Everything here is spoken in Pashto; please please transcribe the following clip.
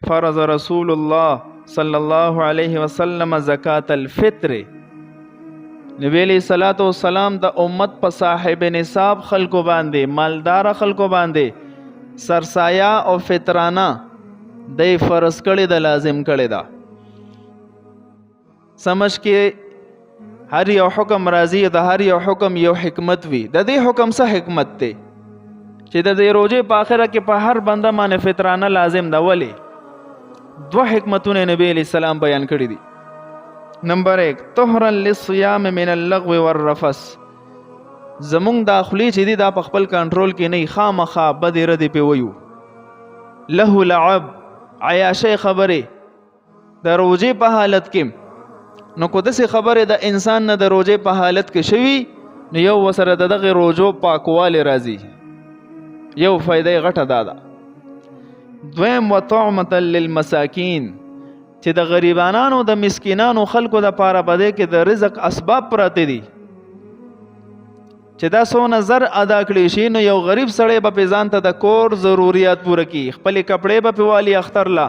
فرض رسول الله صلی الله علیه وسلم زکات الفطر. نبی علیہ الصلوۃ والسلام د امت په صاحب نصاب خلکو باندې، مالدار خلکو باندې سرسایا او فطرانه د فرض کړي د لازم کړي دا. سمجھ کې هر یو حکم راځي، د هر یو حکم یو حکمت وي. د دې حکم څه حکمت دی چې د دې روزه په اخره کې په هر بنده باندې فطرانه لازم ده. ولی دو حکمتونه نبی علیہ السلام بیان کړي دي. نمبر 1 طهرا للصيام من اللغو والرفث. زمونږ داخلي چې دي دا په خپل کنټرول کې نه، خامخا بد ردی په ویو له لعب عیاشي خبره د روزه په حالت کې. نو کو دسه خبره د انسان نه د روزه په حالت کې شوي، نو یو وسره دغه روزو پاکواله راځي، یو فائدې غټه دادا. دویم وطعمه للمساکین، چې د غریبانانو د مسکینانو خلکو د پاره بده کې د رزق اسباب پراته دي، چې دا سونه زر ادا کړی شي نو یو غریب سړی به ځان ته د کور ضرورت پوره کی، خپل کپڑے به پیوالي اختر لا